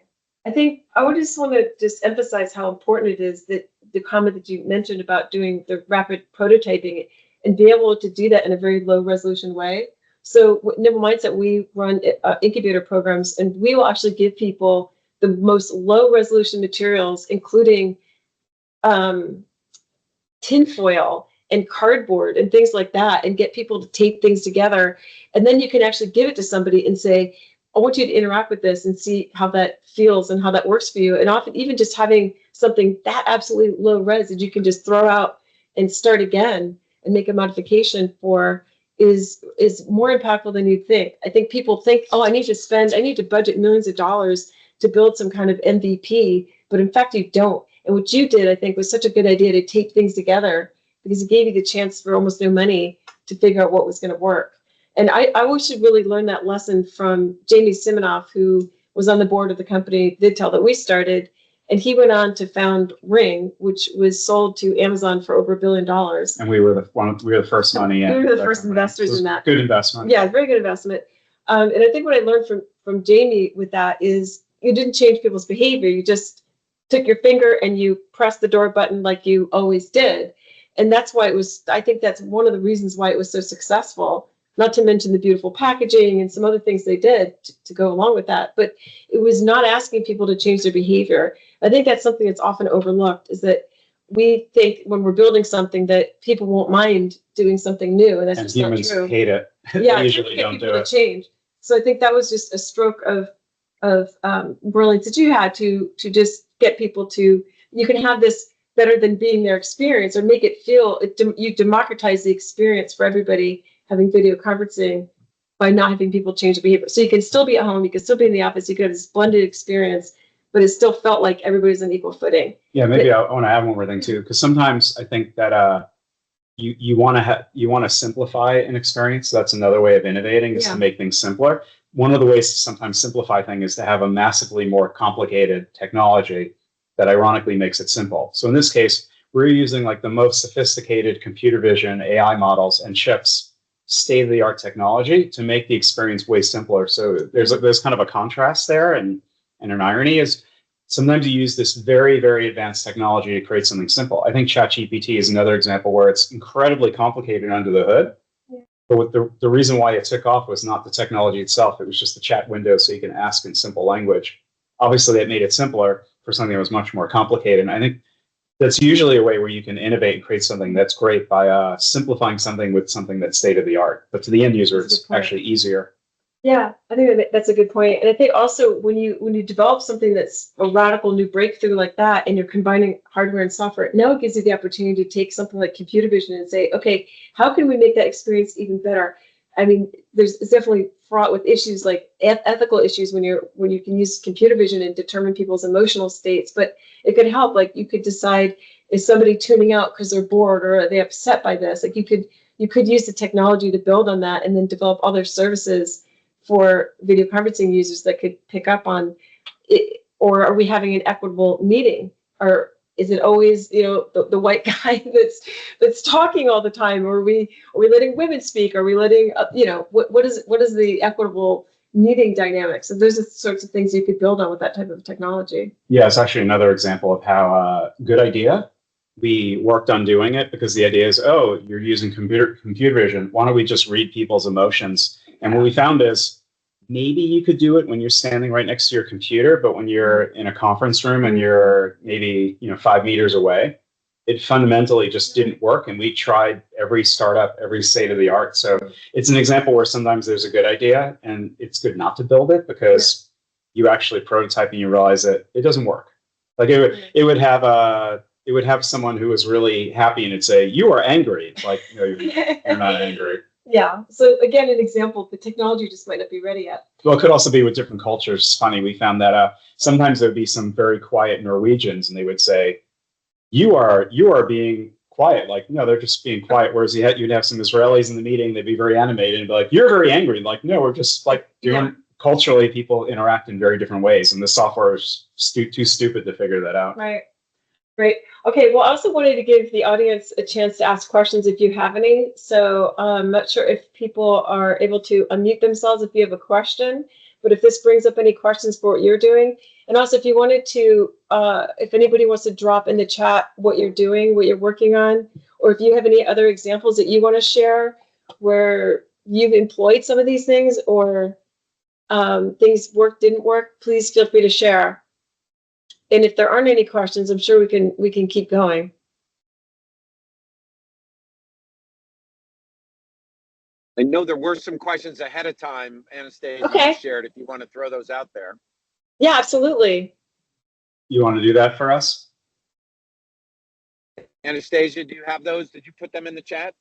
I think I would just want to emphasize how important it is that the comment that you mentioned about doing the rapid prototyping and be able to do that in a very low resolution way. So with NIMBLE Mindset, we run incubator programs, and we will actually give people the most low resolution materials, including tinfoil and cardboard and things like that, and get people to tape things together. And then you can actually give it to somebody and say, I want you to interact with this and see how that feels and how that works for you. And often even just having something that absolutely low res that you can just throw out and start again and make a modification for is more impactful than you think. I think people think, oh, I need to budget millions of dollars to build some kind of MVP, but in fact you don't. And what you did, I think, was such a good idea to tape things together because it gave you the chance for almost no money to figure out what was going to work. And I wish you'd really learn that lesson from Jamie Siminoff, who was on the board of the company Vidtel that we started. And he went on to found Ring, which was sold to Amazon for over $1 billion. And we were the first money in. We were the first investors in that. Good investment. Yeah, very good investment. And I think what I learned from Jamie with that is you didn't change people's behavior. You just took your finger and you pressed the door button like you always did. And that's why I think that's one of the reasons why it was so successful, not to mention the beautiful packaging and some other things they did to go along with that. But it was not asking people to change their behavior. I think that's something that's often overlooked, is that we think when we're building something that people won't mind doing something new. And that's just not true. Humans hate it. Yeah, they usually don't do it. To change. So I think that was just a stroke of brilliance that you had to just get people to, you can have this better than being their experience, or make it feel, you democratize the experience for everybody having video conferencing by not having people change the behavior. So you can still be at home, you can still be in the office, you can have this blended experience, but it still felt like everybody's on equal footing. Yeah, maybe I want to add one more thing too, because sometimes I think that you want to simplify an experience. So that's another way of innovating, is to make things simpler. One of the ways to sometimes simplify things is to have a massively more complicated technology that ironically makes it simple. So in this case, we're using like the most sophisticated computer vision AI models and chips, state-of-the-art technology to make the experience way simpler. So there's kind of a contrast there, and an irony is sometimes you use this very, very advanced technology to create something simple. I think ChatGPT is another example where it's incredibly complicated under the hood. Yeah. But what the reason why it took off was not the technology itself. It was just the chat window so you can ask in simple language. Obviously, that made it simpler for something that was much more complicated. And I think that's usually a way where you can innovate and create something that's great by simplifying something with something that's state of the art. But to the end user, it's actually easier. Yeah, I think that's a good point. And I think also when you develop something that's a radical new breakthrough like that, and you're combining hardware and software, now it gives you the opportunity to take something like computer vision and say, okay, how can we make that experience even better? I mean, it's definitely fraught with issues like ethical issues when you can use computer vision and determine people's emotional states, but it could help. Like you could decide, is somebody tuning out because they're bored or are they upset by this? Like you could use the technology to build on that and then develop other services for video conferencing users that could pick up on it. Or are we having an equitable meeting? Or is it always, the white guy that's talking all the time? Or are we letting women speak? Are we letting, what is the equitable meeting dynamics? So those are the sorts of things you could build on with that type of technology. Yeah, it's actually another example of how good idea. We worked on doing it because the idea is, oh, you're using computer vision. Why don't we just read people's emotions? And what we found is maybe you could do it when you're standing right next to your computer, but when you're in a conference room and you're maybe 5 meters away, it fundamentally just didn't work. And we tried every startup, every state of the art. So it's an example where sometimes there's a good idea and it's good not to build it because you actually prototype and you realize that it doesn't work. Like it would have someone who was really happy and it'd say, "You are angry." Like, you're not angry. Yeah. So again, an example, the technology just might not be ready yet. Well, it could also be with different cultures. It's funny. We found that sometimes there would be some very quiet Norwegians and they would say, you are being quiet. Like, no, they're just being quiet. Whereas you'd have some Israelis in the meeting, they'd be very animated and be like, "You're very angry." Like, no, we're just like doing culturally, people interact in very different ways. And the software is too stupid to figure that out. Right. Great. Okay, well, I also wanted to give the audience a chance to ask questions if you have any. So I'm not sure if people are able to unmute themselves if you have a question, but if this brings up any questions for what you're doing. And also if you wanted to, if anybody wants to drop in the chat what you're doing, what you're working on, or if you have any other examples that you want to share where you've employed some of these things or things didn't work, please feel free to share. And if there aren't any questions, I'm sure we can keep going. I know there were some questions ahead of time, Anastasia, Okay. You shared, if you want to throw those out there. Yeah, absolutely. You want to do that for us? Anastasia, do you have those? Did you put them in the chat?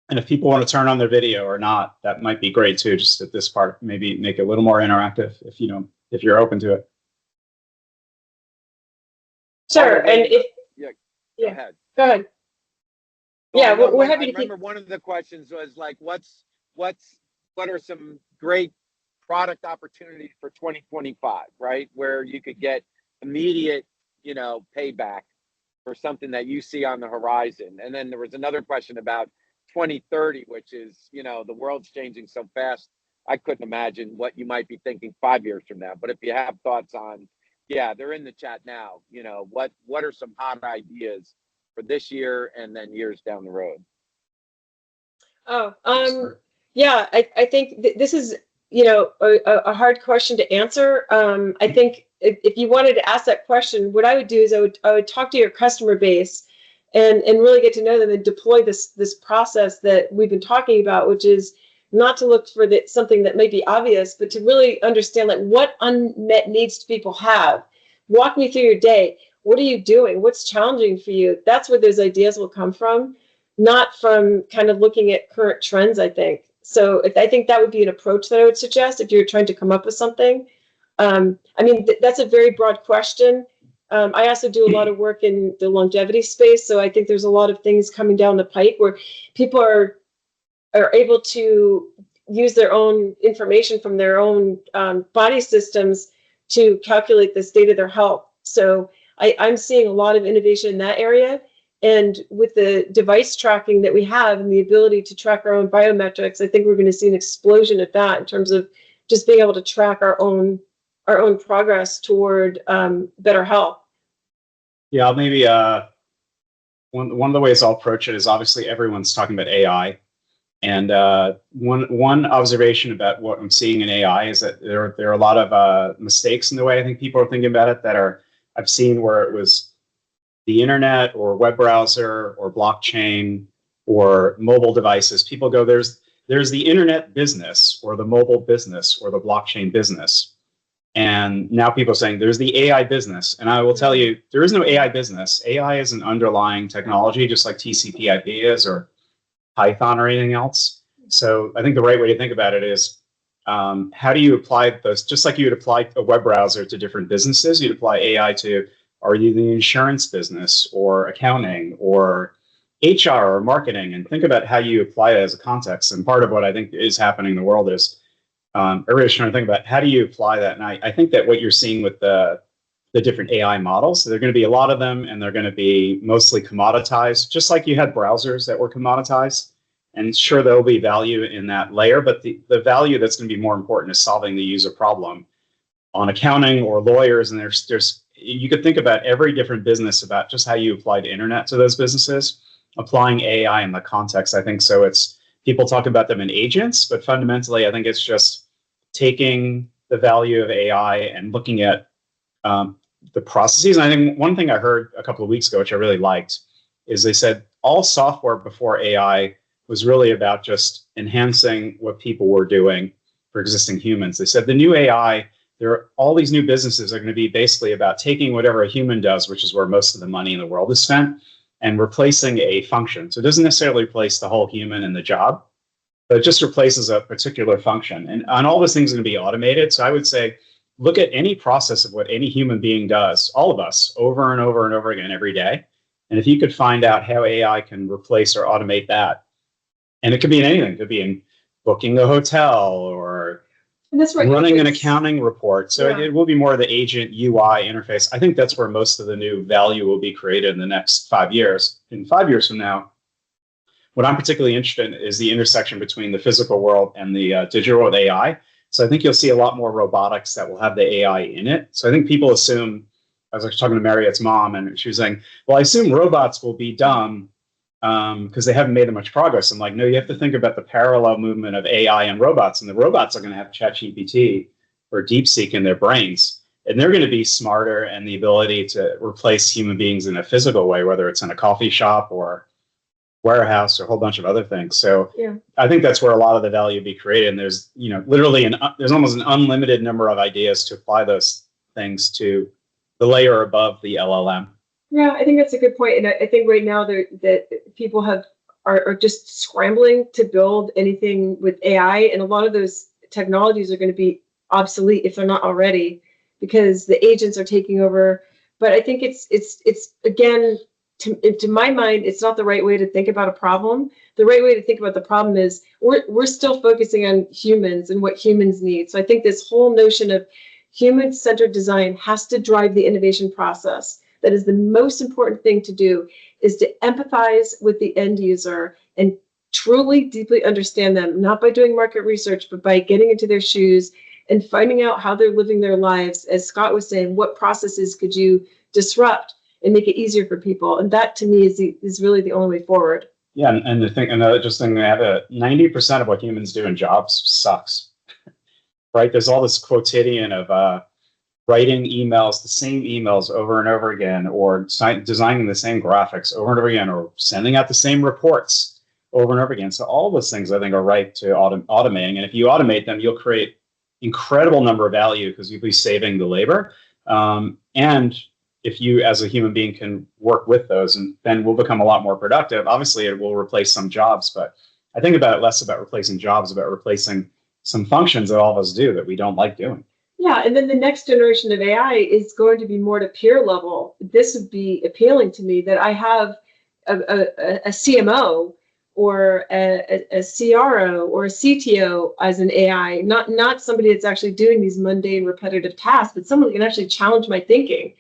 And if people want to turn on their video or not, that might be great too. Just at this part, maybe make it a little more interactive if you're open to it. Sure. And if Go ahead. Go ahead. Yeah, we're happy to keep. I remember one of the questions was like, what are some great product opportunities for 2025, right? Where you could get immediate, payback for something that you see on the horizon. And then there was another question about 2030, which is, the world's changing so fast. I couldn't imagine what you might be thinking 5 years from now. But if you have thoughts on, they're in the chat now. What are some hot ideas for this year and then years down the road? Yeah, I think this is, a hard question to answer. I think if you wanted to ask that question, what I would do is I would talk to your customer base and really get to know them and deploy this process that we've been talking about, which is not to look for something that may be obvious, but to really understand like what unmet needs do people have. Walk me through your day. What are you doing? What's challenging for you? That's where those ideas will come from, not from kind of looking at current trends, I think. So I think that would be an approach that I would suggest if you're trying to come up with something. That's a very broad question. I also do a lot of work in the longevity space, so I think there's a lot of things coming down the pike where people are able to use their own information from their own body systems to calculate the state of their health. So I'm seeing a lot of innovation in that area. And with the device tracking that we have and the ability to track our own biometrics, I think we're going to see an explosion of that in terms of just being able to track our own our own progress toward better health. Yeah, maybe one of the ways I'll approach it is obviously everyone's talking about AI. And one observation about what I'm seeing in AI is that there are a lot of mistakes in the way I think people are thinking about it that I've seen where it was the internet or web browser or blockchain or mobile devices. People go, there's the internet business or the mobile business or the blockchain business. And now people are saying there's the AI business. And I will tell you, there is no AI business. AI is an underlying technology, just like TCP/IP is or Python or anything else. So I think the right way to think about it is how do you apply those, just like you would apply a web browser to different businesses, you'd apply AI to, are you the insurance business or accounting or HR or marketing? And think about how you apply it as a context. And part of what I think is happening in the world is everybody's trying to think about how do you apply that. And I think that what you're seeing with the different AI models, so there are going to be a lot of them and they're going to be mostly commoditized, just like you had browsers that were commoditized. And sure, there'll be value in that layer, but the value that's going to be more important is solving the user problem on accounting or lawyers. And there's you could think about every different business about just how you apply the internet to those businesses, applying AI in the context. I think so. It's people talk about them in agents, but fundamentally, I think it's just taking the value of AI and looking at the processes. And I think one thing I heard a couple of weeks ago, which I really liked, is they said all software before AI was really about just enhancing what people were doing for existing humans. They said the new AI, all these new businesses are going to be basically about taking whatever a human does, which is where most of the money in the world is spent, and replacing a function. So it doesn't necessarily replace the whole human in the job, but it just replaces a particular function. And all those things are going to be automated. So I would say, look at any process of what any human being does, all of us, over and over and over again every day. And if you could find out how AI can replace or automate that, and it could be in anything, it could be in booking a hotel or running an accounting report. So it will be more of the agent UI interface. I think that's where most of the new value will be created in the next 5 years. In 5 years from now, what I'm particularly interested in is the intersection between the physical world and the digital world AI. So I think you'll see a lot more robotics that will have the AI in it. So I think people assume, I was talking to Mariette's mom, and she was saying, well, I assume robots will be dumb because they haven't made that much progress. I'm like, no, you have to think about the parallel movement of AI and robots. And the robots are going to have ChatGPT or DeepSeek in their brains. And they're going to be smarter and the ability to replace human beings in a physical way, whether it's in a coffee shop or warehouse or a whole bunch of other things. So I think that's where a lot of the value will be created. And there's, literally there's almost an unlimited number of ideas to apply those things to the layer above the LLM. Yeah, I think that's a good point. And I think right now that people are just scrambling to build anything with AI. And a lot of those technologies are going to be obsolete if they're not already, because the agents are taking over. But I think it's again, to my mind, it's not the right way to think about a problem. The right way to think about the problem is we're still focusing on humans and what humans need. So I think this whole notion of human-centered design has to drive the innovation process. That is the most important thing to do, is to empathize with the end user and truly deeply understand them, not by doing market research, but by getting into their shoes and finding out how they're living their lives. As Scott was saying, what processes could you disrupt and make it easier for people? And that, to me, is really the only way forward. Yeah, and the thing, another just thing, they have 90% of what humans do in jobs sucks, right? There's all this quotidian of writing emails, the same emails over and over again, or designing the same graphics over and over again, or sending out the same reports over and over again. So all those things, I think, are ripe to automating. And if you automate them, you'll create incredible number of value because you'll be saving the labor. And if you, as a human being, can work with those, and then we'll become a lot more productive. Obviously, it will replace some jobs, but I think about it less about replacing jobs, about replacing some functions that all of us do that we don't like doing. Yeah, and then the next generation of AI is going to be more to peer level. This would be appealing to me, that I have a CMO or a CRO or a CTO as an AI, not somebody that's actually doing these mundane, repetitive tasks, but someone who can actually challenge my thinking.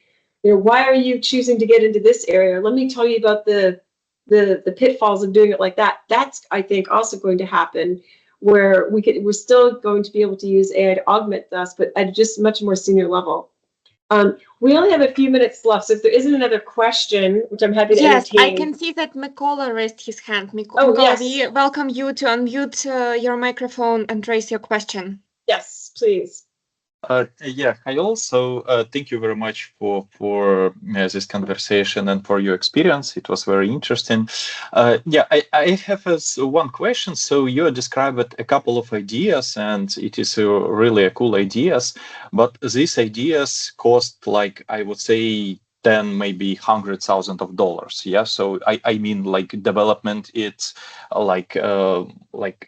Why are you choosing to get into this area? Let me tell you about the pitfalls of doing it like that. That's, I think, also going to happen, where we're still going to be able to use AI to augment us, but at just much more senior level. We only have a few minutes left, so if there isn't another question, which I'm happy to entertain. Yes, I can see that Mikola raised his hand. Mikola, yes. We welcome you to unmute your microphone and raise your question. Yes, please. Yeah, I also thank you very much for this conversation and for your experience. It was very interesting. Yeah, I have one question. So you described a couple of ideas, and it is really a cool ideas. But these ideas cost, like, I would say, 10, maybe $100,000. Yeah, so I mean, like, development, it's like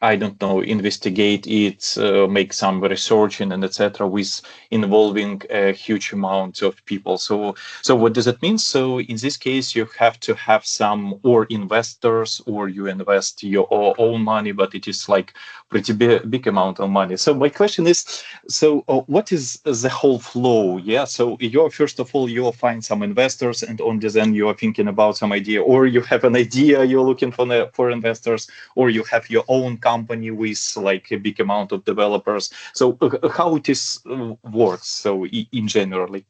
I don't know, investigate it, make some research and etc. with involving a huge amount of people. So what does it mean? So in this case, you have to have some or investors, or you invest your own money, but it is like pretty big amount of money. So my question is, so what is the whole flow? Yeah, so you're first of all, you'll find some investors, and on then you are thinking about some idea, or you have an idea, you're looking for investors, or you have your own company with like a big amount of developers. So how it is works, so in generally?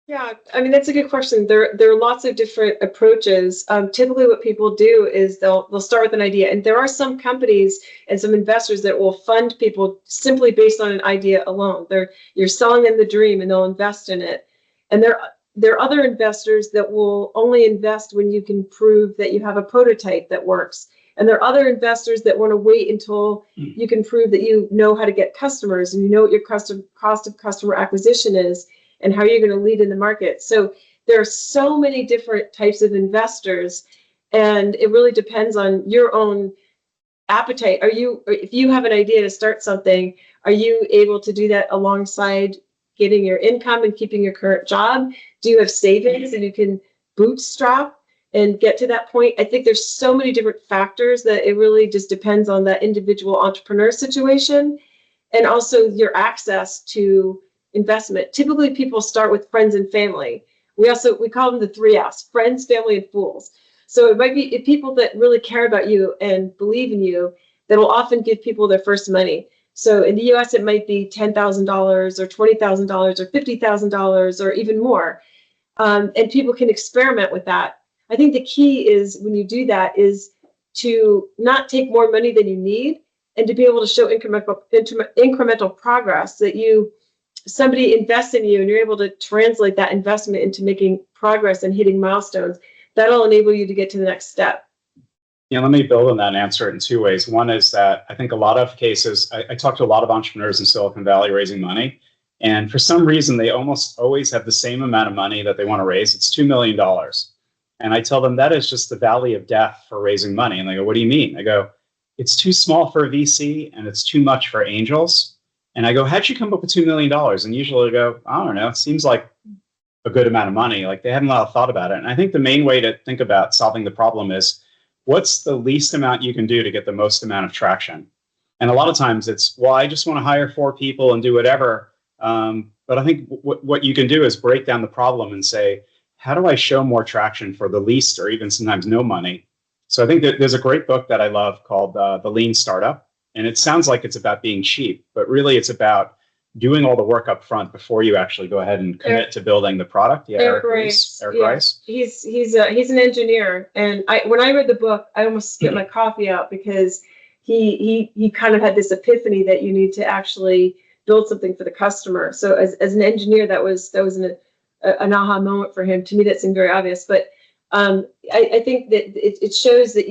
Yeah, I mean, that's a good question. There are lots of different approaches. Typically what people do is they'll start with an idea, and there are some companies and some investors that will fund people simply based on an idea alone. You're selling them the dream and they'll invest in it. And there are other investors that will only invest when you can prove that you have a prototype that works. And there are other investors that want to wait until you can prove that you know how to get customers and you know what your cost of customer acquisition is and how you're going to lead in the market. So there are so many different types of investors, and it really depends on your own appetite. If you have an idea to start something, are you able to do that alongside getting your income and keeping your current job? Do you have savings and you can bootstrap and get to that point? I think there's so many different factors that it really just depends on that individual entrepreneur situation, and also your access to investment. Typically people start with friends and family. We call them the 3Fs: friends, family, and fools. So it might be people that really care about you and believe in you that will often give people their first money. So in the US, it might be $10,000 or $20,000 or $50,000 or even more. And people can experiment with that. I think the key is, when you do that, is to not take more money than you need, and to be able to show incremental progress, that somebody invests in you and you're able to translate that investment into making progress and hitting milestones. That'll enable you to get to the next step. Yeah, let me build on that and answer it in two ways. One is that I think a lot of cases, I talk to a lot of entrepreneurs in Silicon Valley raising money, and for some reason, they almost always have the same amount of money that they want to raise. It's $2 million. And I tell them that is just the valley of death for raising money. And they go, what do you mean? I go, it's too small for a VC and it's too much for angels. And I go, how'd you come up with $2 million? And usually they go, I don't know, it seems like a good amount of money. Like, they haven't a lot of thought about it. And I think the main way to think about solving the problem is, what's the least amount you can do to get the most amount of traction? And a lot of times it's, well, I just want to hire 4 people and do whatever. But I think what you can do is break down the problem and say, how do I show more traction for the least or even sometimes no money? So I think that there's a great book that I love called The Lean Startup. And it sounds like it's about being cheap, but really it's about doing all the work up front before you actually go ahead and commit to building the product. Yeah, Eric Rice. He's an engineer, and when I read the book, I almost spit my coffee out, because he kind of had this epiphany that you need to actually build something for the customer. So as an engineer, that was an aha moment for him. To me, that seemed very obvious, but I think that it shows that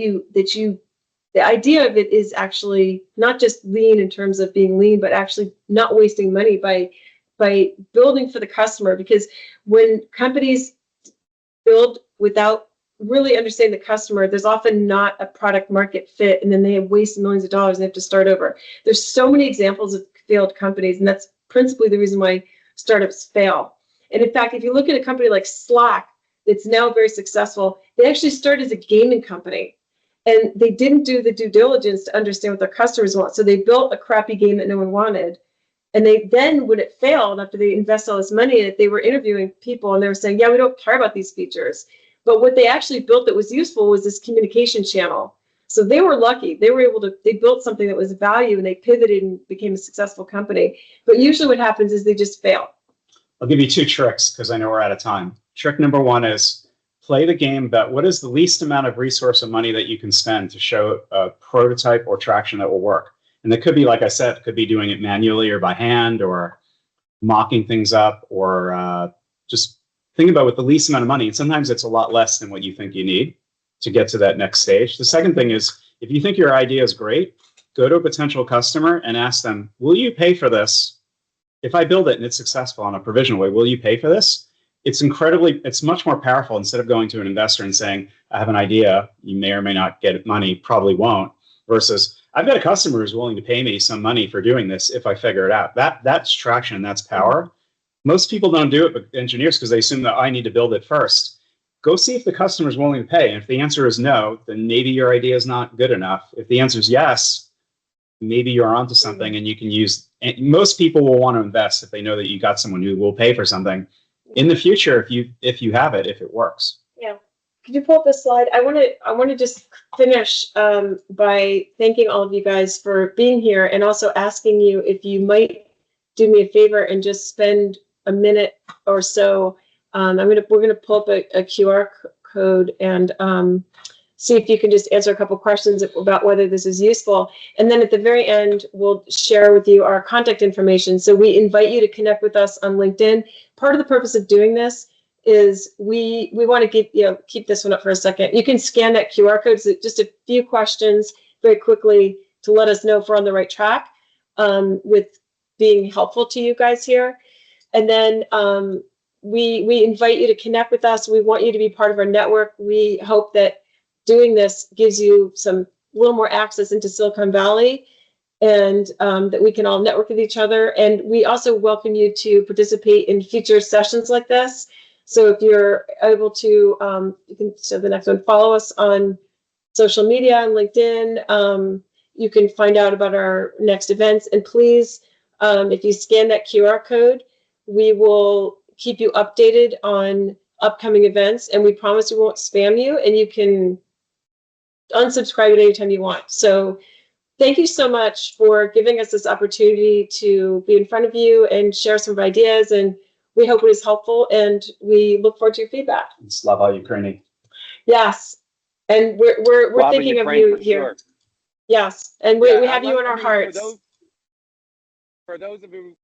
the idea of it is actually not just lean in terms of being lean, but actually not wasting money by building for the customer. Because when companies build without really understanding the customer, there's often not a product market fit, and then they have wasted millions of dollars and they have to start over. There's so many examples of failed companies, and that's principally the reason why startups fail. And in fact, if you look at a company like Slack, that's now very successful, they actually started as a gaming company. And they didn't do the due diligence to understand what their customers want. So they built a crappy game that no one wanted. And then, when it failed, after they invested all this money in it, they were interviewing people and they were saying, yeah, we don't care about these features. But what they actually built that was useful was this communication channel. So they were lucky. They were able to, they built something that was of value and they pivoted and became a successful company. But usually what happens is they just fail. I'll give you 2 tricks because I know we're out of time. Trick number 1 is play the game about what is the least amount of resource and money that you can spend to show a prototype or traction that will work. And it could be, like I said, it could be doing it manually or by hand or mocking things up or just think about with the least amount of money. And sometimes it's a lot less than what you think you need to get to that next stage. The second thing is, if you think your idea is great, go to a potential customer and ask them, will you pay for this? If I build it and it's successful on a provisional way, will you pay for this? It's much more powerful instead of going to an investor and saying, I have an idea, you may or may not get money, probably won't, versus I've got a customer who's willing to pay me some money for doing this if I figure it out. That's traction, that's power. Most people don't do it, but engineers, because they assume that I need to build it first. Go see if the customer is willing to pay. And if the answer is no, then maybe your idea is not good enough. If the answer is yes, maybe you're onto something and you can use, and most people will want to invest if they know that you got someone who will pay for something in the future if you have it, if it works. Yeah. Could you pull up this slide? I want to just finish by thanking all of you guys for being here and also asking you if you might do me a favor and just spend a minute or so. We're gonna pull up a QR code and see if you can just answer a couple questions about whether this is useful. And then at the very end, we'll share with you our contact information. So we invite you to connect with us on LinkedIn. Part of the purpose of doing this is we want to keep this one up for a second. You can scan that QR code. So just a few questions very quickly to let us know if we're on the right track with being helpful to you guys here. And then we invite you to connect with us. We want you to be part of our network. We hope that doing this gives you some little more access into Silicon Valley and that we can all network with each other. And we also welcome you to participate in future sessions like this. So if you're able to, you can show the next one, follow us on social media on LinkedIn. You can find out about our next events. And please, if you scan that QR code, we will keep you updated on upcoming events. And we promise we won't spam you, and you can unsubscribe at any time you want. So thank you so much for giving us this opportunity to be in front of you and share some ideas. And we hope it is helpful, and we look forward to your feedback. Slava Ukrainian. Yes, and we're thinking of you here. Sure. Yes, and we have you in our hearts. For those of you